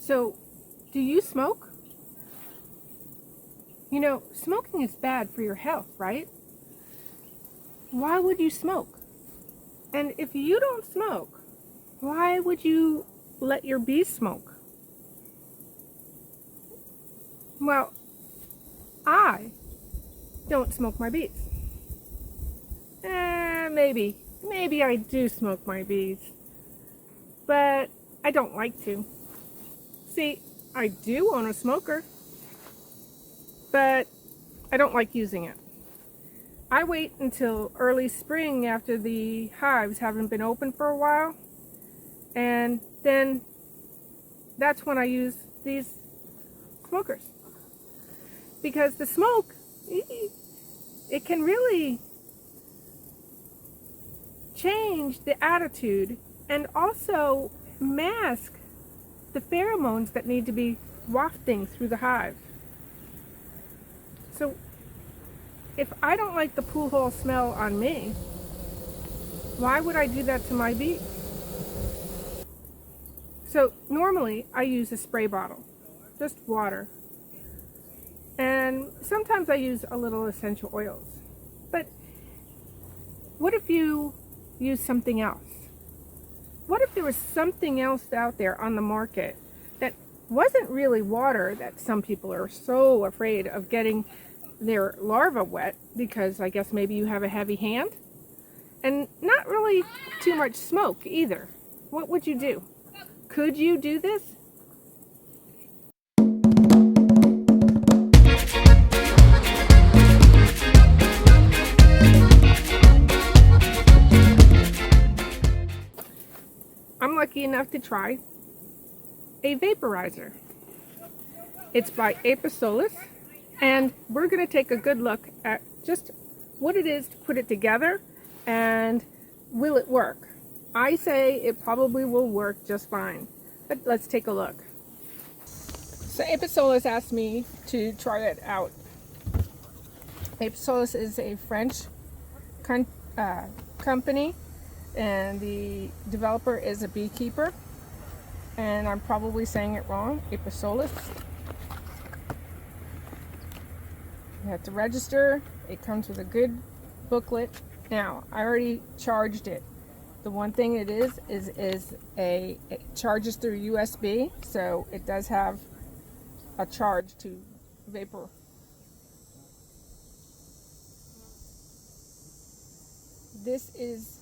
So, do you smoke? You know, smoking is bad for your health, right? Why would you smoke? And if you don't smoke, why would you let your bees smoke? Well, I don't smoke my bees. Maybe I do smoke my bees, but I don't like to. See, I do own a smoker, but I don't like using it. I wait until early spring after the hives haven't been open for a while, and then that's when I use these smokers. Because the smoke, it can really change the attitude and also mask the pheromones that need to be wafting through the hive. So if I don't like the pool hall smell on me, why would I do that to my bees? So normally I use a spray bottle, just water. And sometimes I use a little essential oils. But what if you use something else? What if there was something else out there on the market that wasn't really water, that some people are so afraid of getting their larva wet because I guess maybe you have a heavy hand? And not really too much smoke either. What would you do? Could you do this? I'm lucky enough to try a vaporizer. It's by Apisolis, and we're going to take a good look at just what it is to put it together and will it work. I say it probably will work just fine, but let's take a look. So Apisolis asked me to try it out. Apisolis is a French company, and the developer is a beekeeper, and I'm probably saying it wrong. Apisolis. You have to register. It comes with a good booklet. Now, I already charged it. The one thing it it charges through USB, so it does have a charge to vapor. This is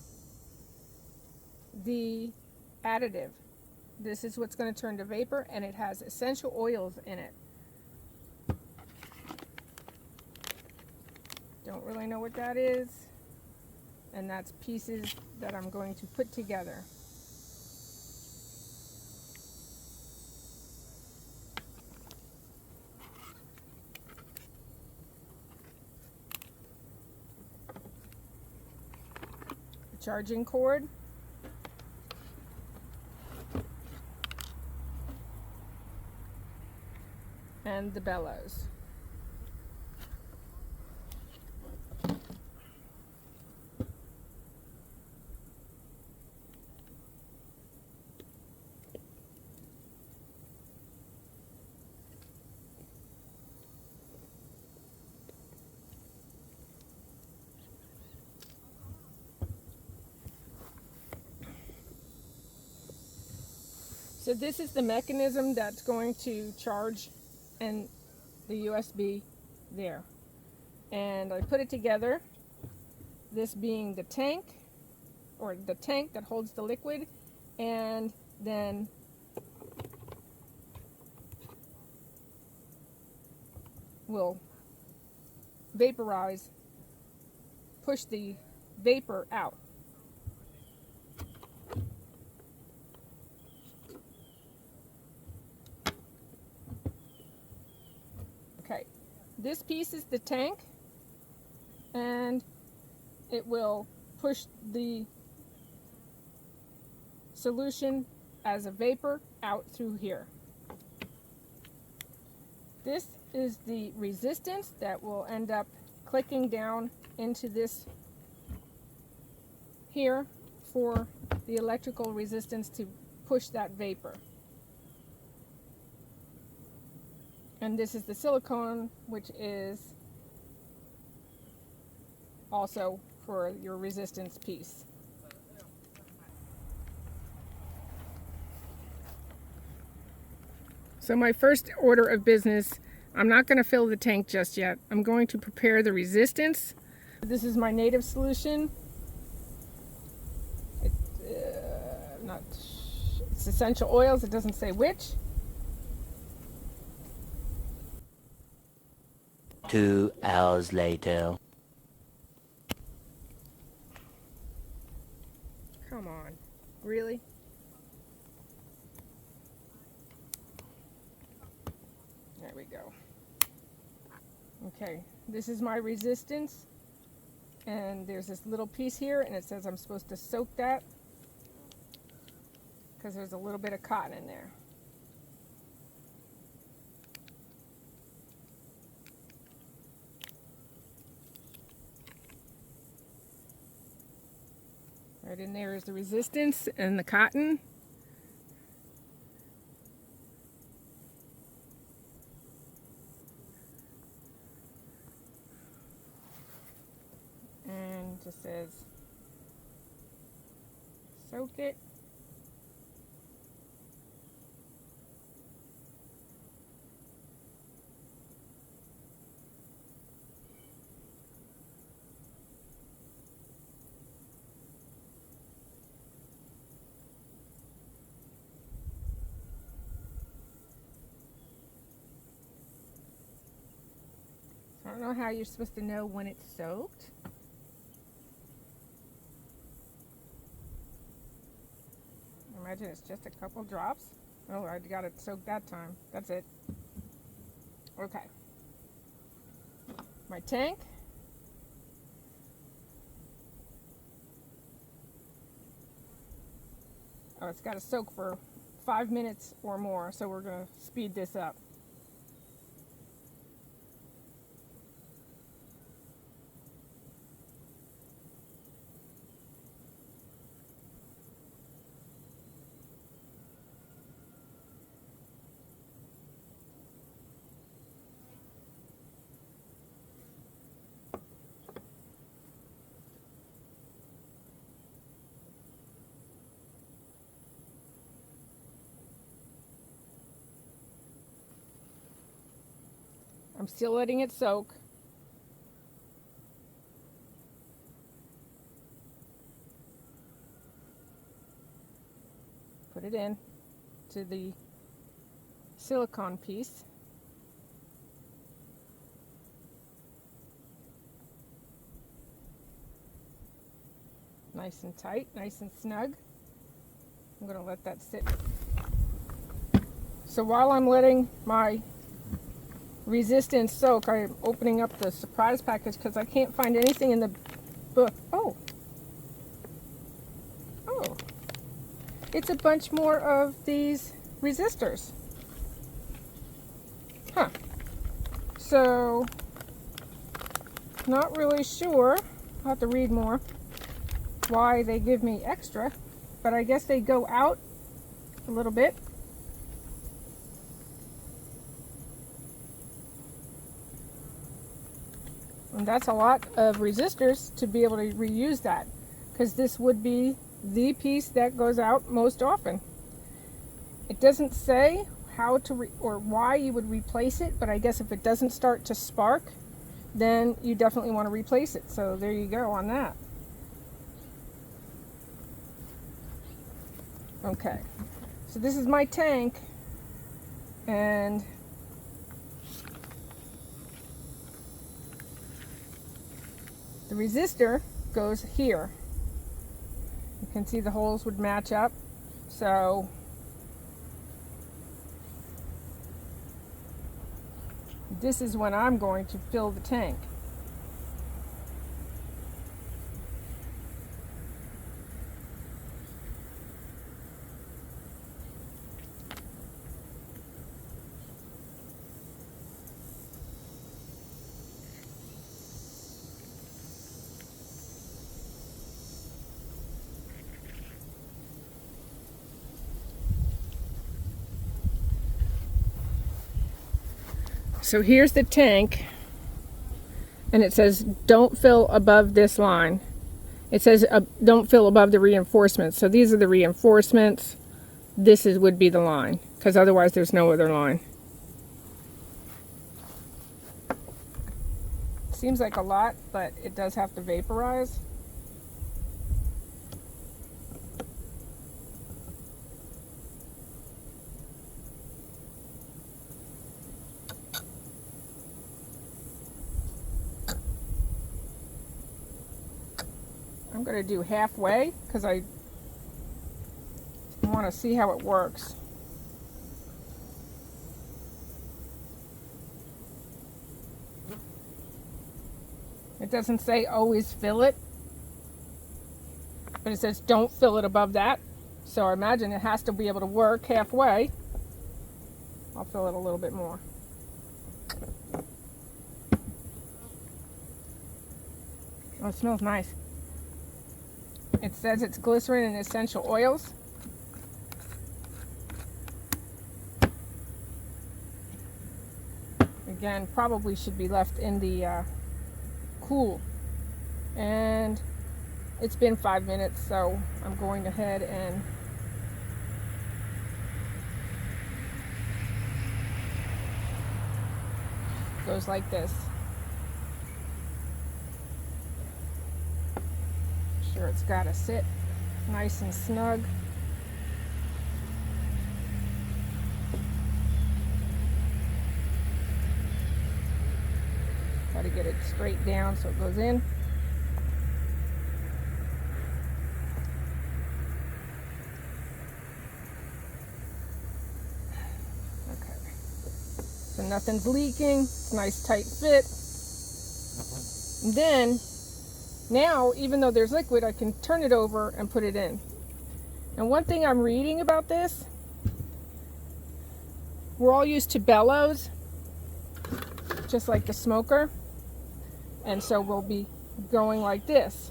the additive. This is what's going to turn to vapor, and it has essential oils in it. Don't really know what that is, and that's pieces that I'm going to put together. The charging cord, and the bellows. So this is the mechanism that's going to charge and the USB there. And I put it together, this being the tank, or the tank that holds the liquid, and then will vaporize, push the vapor out. Okay, this piece is the tank, and it will push the solution as a vapor out through here. This is the resistance that will end up clicking down into this here for the electrical resistance to push that vapor. And this is the silicone, which is also for your resistance piece. So my first order of business, I'm not going to fill the tank just yet. I'm going to prepare the resistance. This is my native solution. It's essential oils. It doesn't say which. 2 hours later. Come on, really? There we go. Okay, this is my resistance, and there's this little piece here, and it says I'm supposed to soak that because there's a little bit of cotton in there. Right in there is the resistance and the cotton. And it just says soak it. I don't know how you're supposed to know when it's soaked. Imagine it's just a couple drops. Oh, I got it soaked that time. That's it. Okay. My tank. Oh, it's got to soak for 5 minutes or more, so we're going to speed this up. I'm still letting it soak. Put it in to the silicone piece. Nice and tight, nice and snug. I'm going to let that sit. So while I'm letting my resistance soak, I'm opening up the surprise package because I can't find anything in the book. Oh, it's a bunch more of these resistors. Huh. So, not really sure. I'll have to read more why they give me extra, but I guess they go out a little bit. And that's a lot of resistors to be able to reuse that, because this would be the piece that goes out most often. It doesn't say how to or why you would replace it, but I guess if it doesn't start to spark, then you definitely want to replace it. So there you go on that. Okay, so this is my tank, and the resistor goes here. You can see the holes would match up. So this is when I'm going to fill the tank. So here's the tank, and it says don't fill above this line. It says don't fill above the reinforcements. So these are the reinforcements. This would be the line, because otherwise there's no other line. Seems like a lot, but it does have to vaporize. I'm going to do halfway because I want to see how it works. It doesn't say always fill it, but it says don't fill it above that. So I imagine it has to be able to work halfway. I'll fill it a little bit more. Oh, it smells nice. It says it's glycerin and essential oils. Again, probably should be left in the cool. And it's been 5 minutes, so I'm going ahead and goes like this. Sure, it's got to sit nice and snug. Got to get it straight down so it goes in. Okay. So nothing's leaking. It's a nice tight fit. And then, now, even though there's liquid, I can turn it over and put it in. And one thing I'm reading about this, we're all used to bellows, just like the smoker. And so we'll be going like this.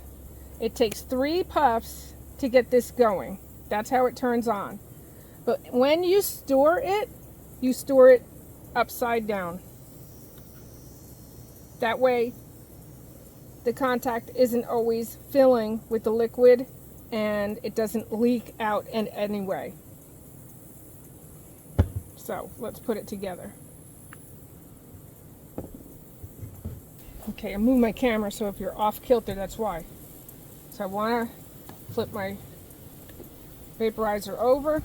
It takes 3 puffs to get this going. That's how it turns on. But when you store it upside down. That way the contact isn't always filling with the liquid and it doesn't leak out in any way. So let's put it together. Okay, I moved my camera, so if you're off kilter, that's why. So I want to flip my vaporizer over.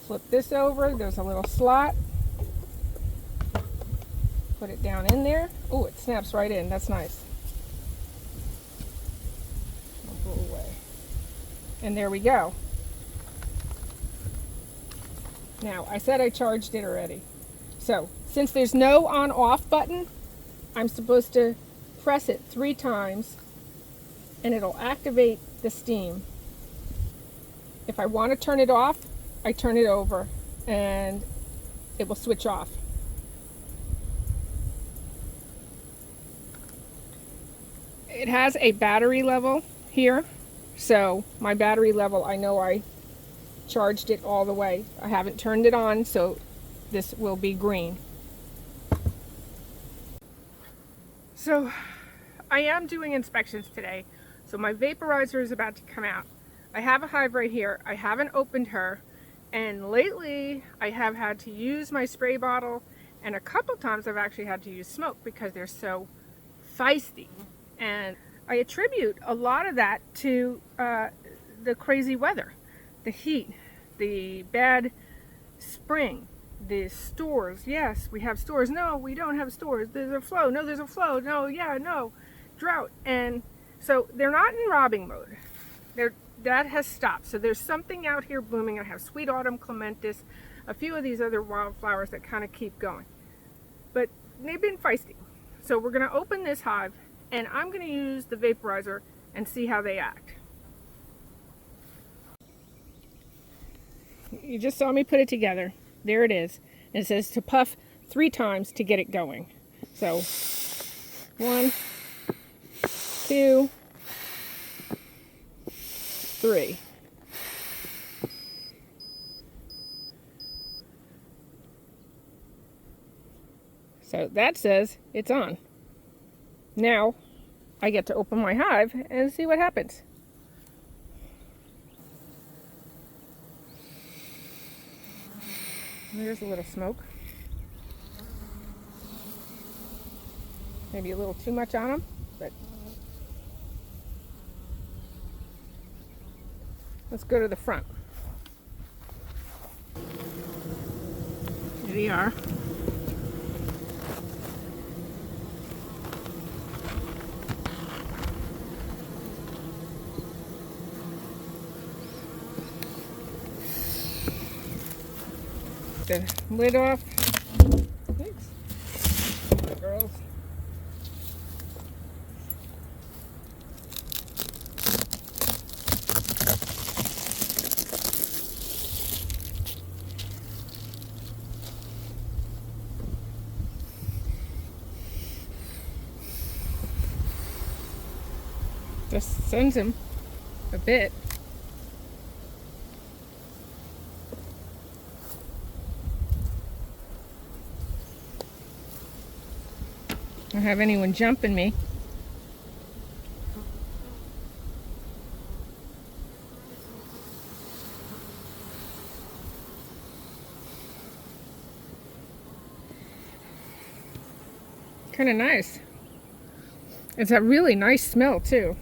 Flip this over. There's a little slot. Put it down in there. Oh, it snaps right in. That's nice. I'll go away. And there we go. Now, I said I charged it already. So, since there's no on-off button, I'm supposed to press it 3 times and it'll activate the steam. If I want to turn it off, I turn it over and it will switch off. It has a battery level here, so my battery level, I know I charged it all the way. I haven't turned it on, so this will be green. So I am doing inspections today, so my vaporizer is about to come out. I have a hive right here. I haven't opened her, and lately I have had to use my spray bottle, and a couple times I've actually had to use smoke because they're so feisty. And I attribute a lot of that to the crazy weather, the heat, the bad spring, the stores. Yes, we have stores. No, we don't have stores. There's a flow. No, there's a flow. No, yeah, no. Drought. And so they're not in robbing mode. That has stopped. So there's something out here blooming. I have sweet autumn clematis, a few of these other wildflowers that kind of keep going. But they've been feisty. So we're going to open this hive, and I'm going to use the vaporizer and see how they act. You just saw me put it together. There it is. And it says to puff 3 times to get it going. So 1, 2, 3. So that says it's on. Now I get to open my hive and see what happens. There's a little smoke. Maybe a little too much on them, but let's go to the front. Here we are. The lid off. Thanks. Girls. Just sends him a bit. Don't have anyone jumping me. Kind of nice. It's a really nice smell too.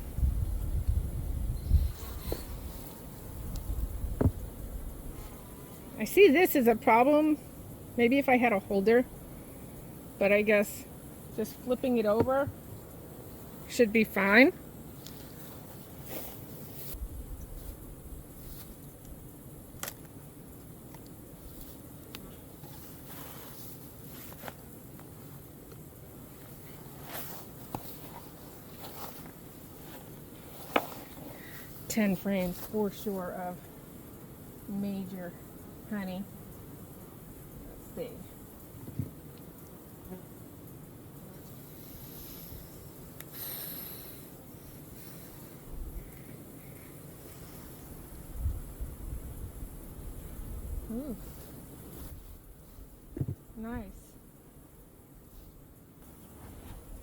I see this as a problem. Maybe if I had a holder, but I guess just flipping it over should be fine. Ten frames for sure of major honey. Let's see. Ooh. Nice.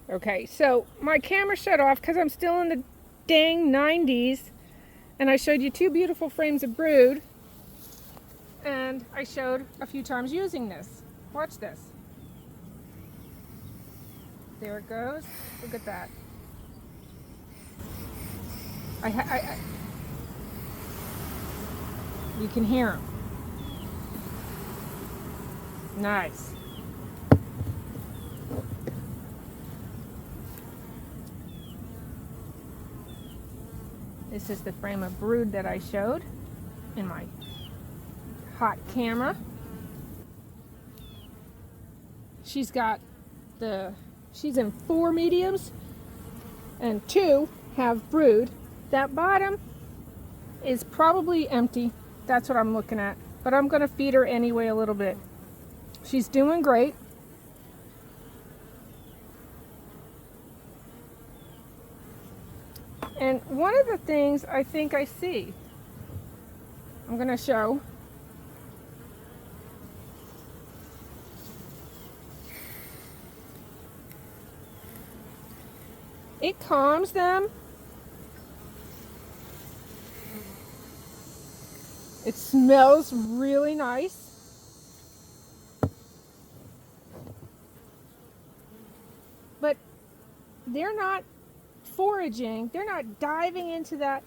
Okay, so my camera shut off because I'm still in the dang 90s, and I showed you two beautiful frames of brood, and I showed a few times using this. Watch this. There it goes. Look at that. You can hear them. Nice. This is the frame of brood that I showed in my hot camera. She's in 4 mediums and 2 have brood. That bottom is probably empty. That's what I'm looking at. But I'm going to feed her anyway a little bit. She's doing great. And one of the things I think I see, I'm going to show. It calms them. It smells really nice. But they're not foraging. They're not diving into that.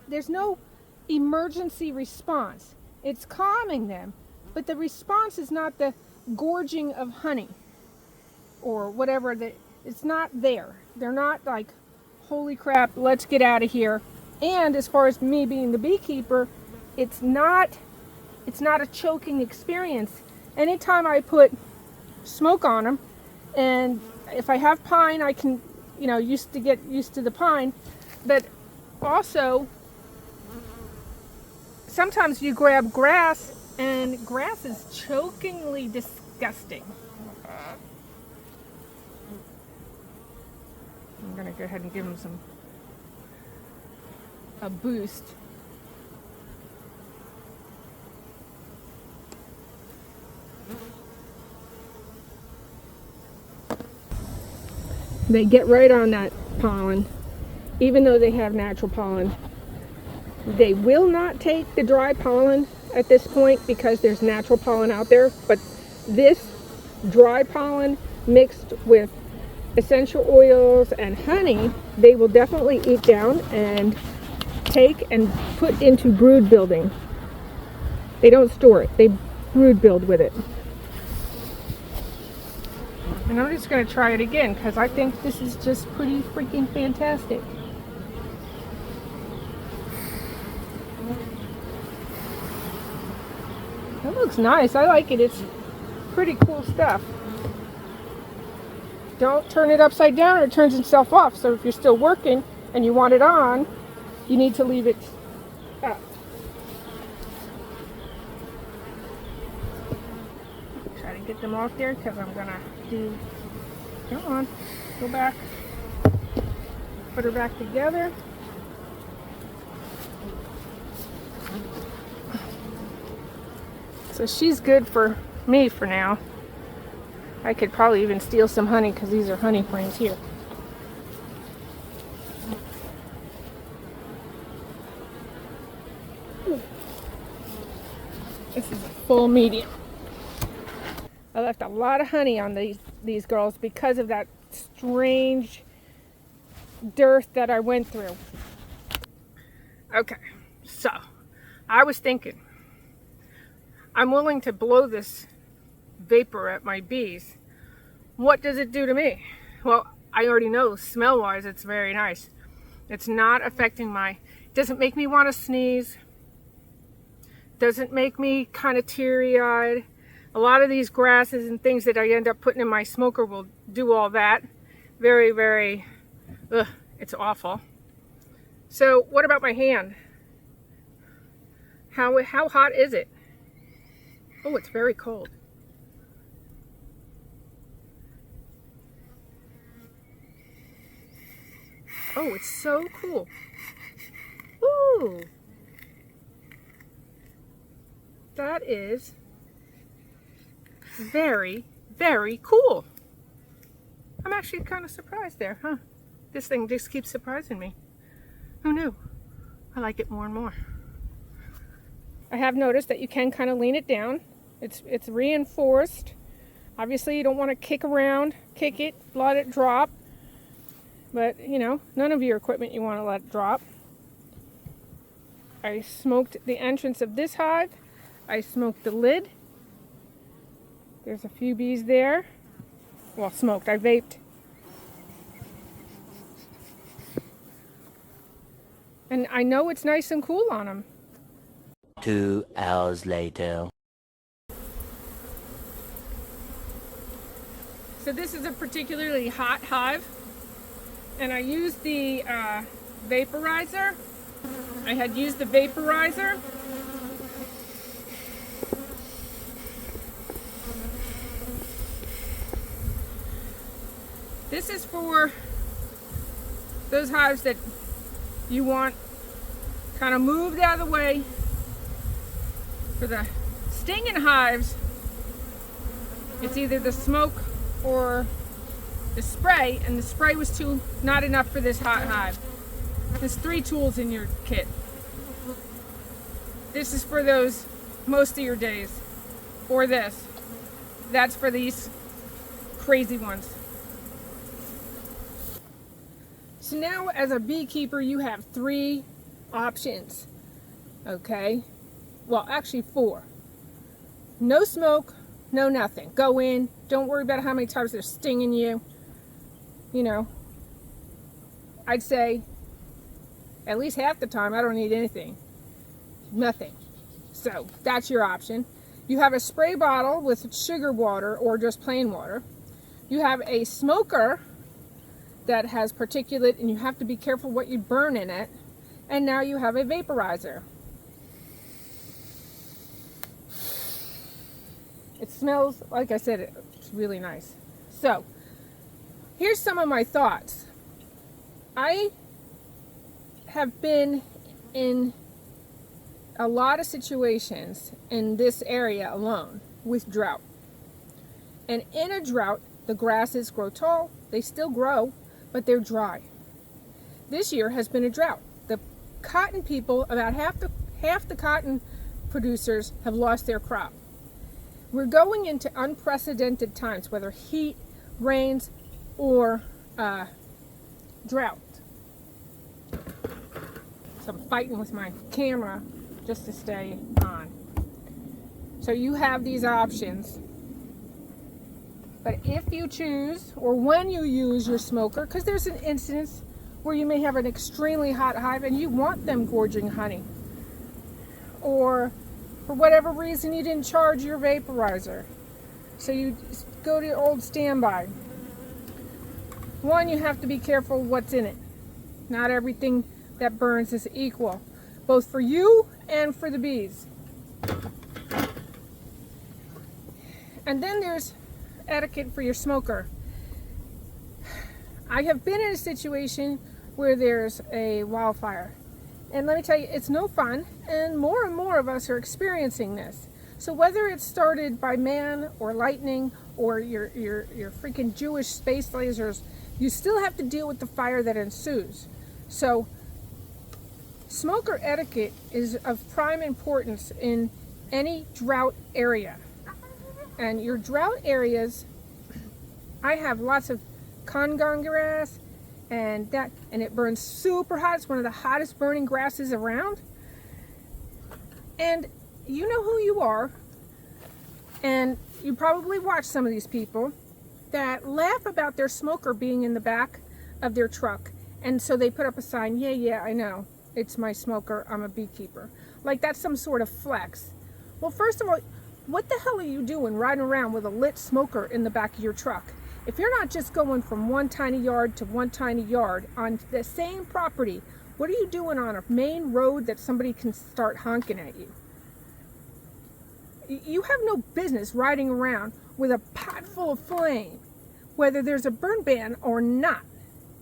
There's no emergency response. It's calming them. But the response is not the gorging of honey or whatever. It's not there. They're not like, holy crap, let's get out of here. And as far as me being the beekeeper, it's not a choking experience. Anytime I put smoke on them, and if I have pine, I can, get used to the pine. But also, sometimes you grab grass, and grass is chokingly disgusting. I'm gonna go ahead and give them a boost. They get right on that pollen, even though they have natural pollen. They will not take the dry pollen at this point because there's natural pollen out there, but this dry pollen mixed with essential oils and honey, they will definitely eat down and take and put into brood building. They don't store it, they brood build with it. And I'm just going to try it again because I think this is just pretty freaking fantastic. It looks nice. I like it. It's pretty cool stuff. Don't turn it upside down or it turns itself off. So if you're still working and you want it on, you need to leave it up. Try to get them off there because I'm going to do... Come on. Go back. Put her back together. So she's good for me for now. I could probably even steal some honey because these are honey frames here. This is a full medium. I left a lot of honey on these girls because of that strange dearth that I went through. Okay, so I was thinking, I'm willing to blow this vapor at my bees. What does it do to me? Well, I already know smell-wise it's very nice. It's not affecting doesn't make me want to sneeze. Doesn't make me kind of teary-eyed. A lot of these grasses and things that I end up putting in my smoker will do all that. Very, very, it's awful. So what about my hand? How hot is it? Oh, it's very cold. Oh, it's so cool. Ooh. That is very, very cool. I'm actually kind of surprised there, huh? This thing just keeps surprising me. Who knew? I like it more and more. I have noticed that you can kind of lean it down. It's reinforced. Obviously, you don't want to kick it, let it drop. But, you know, none of your equipment you want to let drop. I smoked the entrance of this hive. I smoked the lid. There's a few bees there. Well, smoked. I vaped. And I know it's nice and cool on them. 2 hours later. So this is a particularly hot hive. And I used the vaporizer. I had used the vaporizer. This is for those hives that you want kind of moved out of the way. For the stinging hives, it's either the smoke or the spray, and the spray was not enough for this hot hive. There's 3 tools in your kit. This is for those most of your days, or this. That's for these crazy ones. So now as a beekeeper, you have 3 options, okay? Well, actually 4. No smoke, no nothing. Go in, don't worry about how many times they're stinging you. You know, I'd say at least half the time I don't need anything. Nothing. So that's your option. You have a spray bottle with sugar water or just plain water. You have a smoker that has particulate and you have to be careful what you burn in it. And now you have a vaporizer. It smells, like I said, it's really nice. So here's some of my thoughts. I have been in a lot of situations in this area alone with drought. And in a drought, The grasses grow tall, they still grow, but they're dry. This year has been a drought. The cotton people, about half the cotton producers have lost their crop. We're going into unprecedented times, whether heat, rains, or drought. So I'm fighting with my camera just to stay on. So you have these options. But if you choose, or when you use your smoker, because there's an instance where you may have an extremely hot hive and you want them gorging honey, or for whatever reason you didn't charge your vaporizer, so you go to old standby. One, you have to be careful what's in it. Not everything that burns is equal, both for you and for the bees. And then there's etiquette for your smoker. I have been in a situation where there's a wildfire, and let me tell you, it's no fun, and more of us are experiencing this. So whether it's started by man or lightning or your freaking Jewish space lasers, you still have to deal with the fire that ensues. So smoker etiquette is of prime importance in any drought area. And your drought areas, I have lots of Congon grass and it burns super hot. It's one of the hottest burning grasses around. And you know who you are, and you probably watch some of these people that laugh about their smoker being in the back of their truck, and so they put up a sign, yeah, I know, it's my smoker, I'm a beekeeper. Like that's some sort of flex. Well, first of all, what the hell are you doing riding around with a lit smoker in the back of your truck? If you're not just going from one tiny yard to one tiny yard on the same property, what are you doing on a main road that somebody can start honking at you? You have no business riding around with a pot full of flame, whether there's a burn ban or not.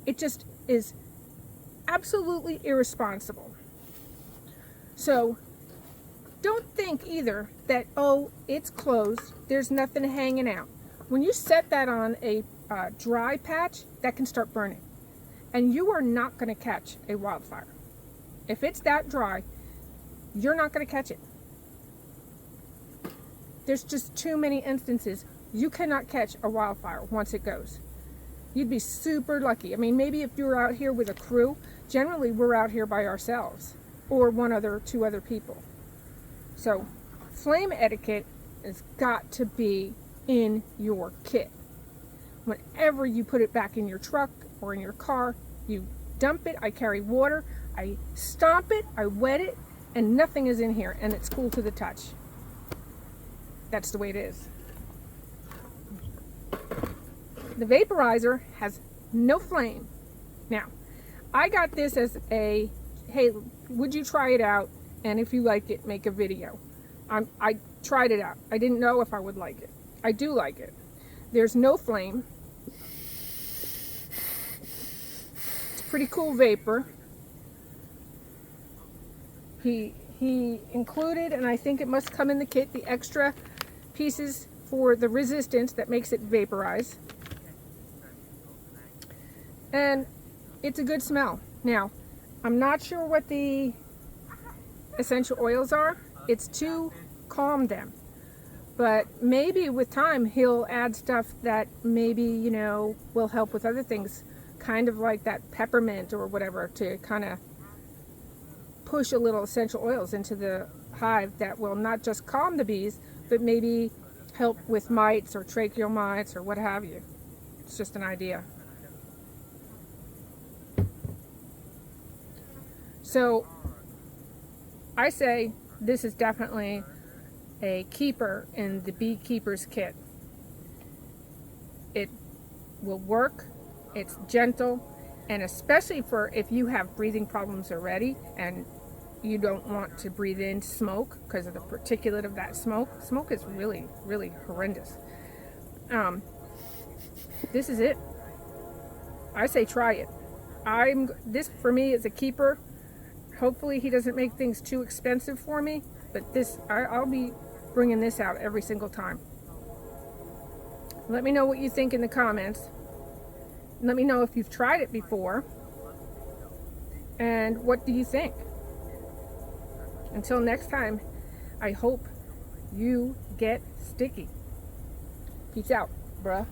It just is absolutely irresponsible. So don't think either that, oh, it's closed, there's nothing hanging out. When you set that on a dry patch, that can start burning. And you are not going to catch a wildfire. If it's that dry, you're not going to catch it. There's just too many instances. You cannot catch a wildfire once it goes. You'd be super lucky. I mean, maybe if you were out here with a crew, generally we're out here by ourselves or two other people. So flame etiquette has got to be in your kit. Whenever you put it back in your truck or in your car, you dump it. I carry water, I stomp it, I wet it, and nothing is in here, and it's cool to the touch. That's the way it is. The vaporizer has no flame. Now, I got this as a, hey, would you try it out? And if you like it, make a video. I tried it out. I didn't know if I would like it. I do like it. There's no flame. It's a pretty cool vapor. He included, and I think it must come in the kit, the extra pieces for the resistance that makes it vaporize. And it's a good smell. Now, I'm not sure what the essential oils are. It's to calm them. But maybe with time he'll add stuff that maybe, you know, will help with other things, kind of like that peppermint or whatever, to kind of push a little essential oils into the hive that will not just calm the bees, but maybe help with mites or tracheal mites or what have you. It's just an idea. So I say this is definitely a keeper in the beekeeper's kit. It will work, it's gentle, and especially for if you have breathing problems already and you don't want to breathe in smoke because of the particulate of that smoke. Smoke is really, really horrendous. This is it. I say try it. This for me is a keeper. Hopefully he doesn't make things too expensive for me, but I'll be bringing this out every single time. Let me know what you think in the comments. Let me know if you've tried it before. And what do you think? Until next time, I hope you get sticky. Peace out, bruh.